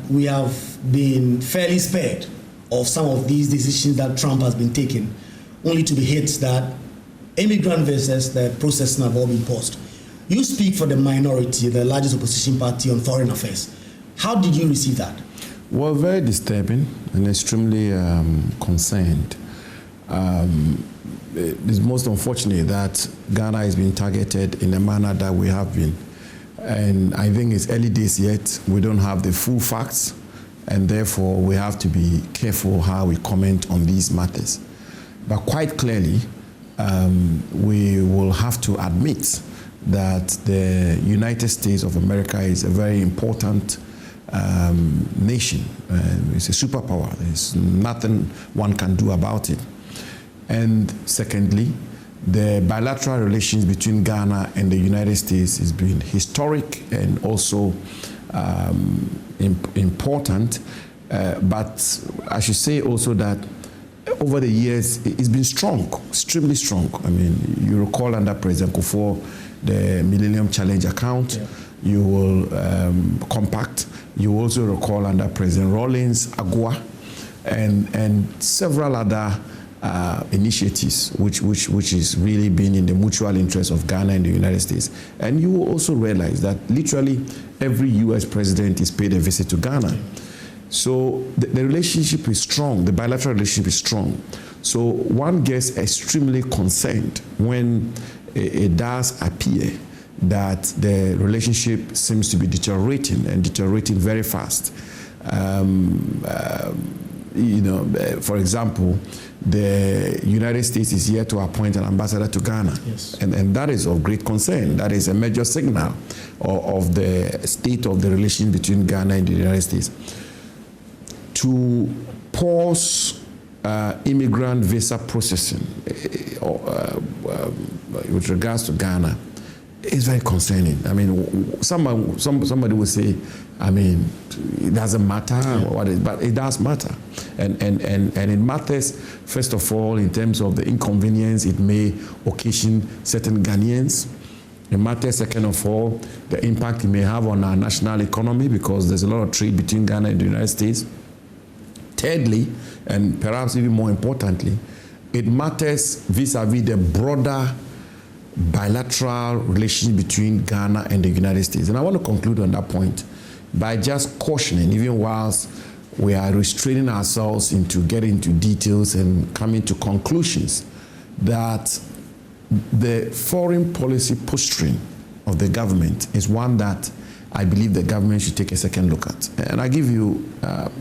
we have been fairly spared of some of these decisions that Trump has been taking, only to be hit that immigrant visas, the processing have all been paused. You speak for the minority, the largest opposition party on foreign affairs. How did you receive that? Well, very disturbing and extremely concerned. It's most unfortunate that Ghana is being targeted in a manner that we have been. And I think it's early days yet. We don't have the full facts, and therefore we have to be careful how we comment on these matters. But quite clearly, we will have to admit that the United States of America is a very important nation. It's a superpower. There's nothing one can do about it. And secondly, the bilateral relations between Ghana and the United States has been historic and also important. But I should say also that over the years, it's been strong, extremely strong. I mean, you recall under President Kufuor, the Millennium Challenge account, you will compact. You also recall under President Rawlings, AGOA, and several other initiatives which is really been in the mutual interest of Ghana and the United States. And you will also realize that literally every U.S. president is paid a visit to Ghana. So the relationship is strong, the bilateral relationship is strong. So one gets extremely concerned when it does appear that the relationship seems to be deteriorating and deteriorating very fast. For example, the United States is here to appoint an ambassador to Ghana. Yes. And that is of great concern. That is a major signal of the state of the relations between Ghana and the United States. To pause immigrant visa processing with regards to Ghana is very concerning. I mean, somebody will say, I mean, it doesn't matter, but it does matter. And it matters, first of all, in terms of the inconvenience it may occasion certain Ghanaians. It matters, second of all, the impact it may have on our national economy, because there's a lot of trade between Ghana and the United States. Thirdly, and perhaps even more importantly, it matters vis-a-vis the broader bilateral relations between Ghana and the United States. And I want to conclude on that point by just cautioning, even whilst we are restraining ourselves into getting into details and coming to conclusions, that the foreign policy posturing of the government is one that I believe the government should take a second look at. And I give you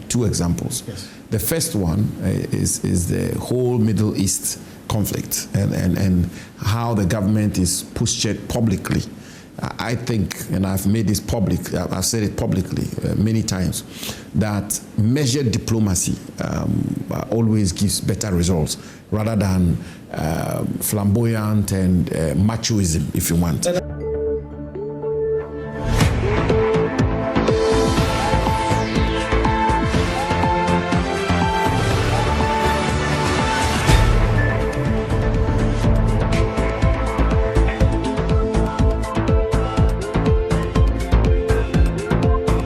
two examples. Yes. The first one is the whole Middle East conflict and how the government is postured publicly. I think, and I've made this public, I've said it publicly many times, that measured diplomacy always gives better results rather than flamboyant and machoism, if you want.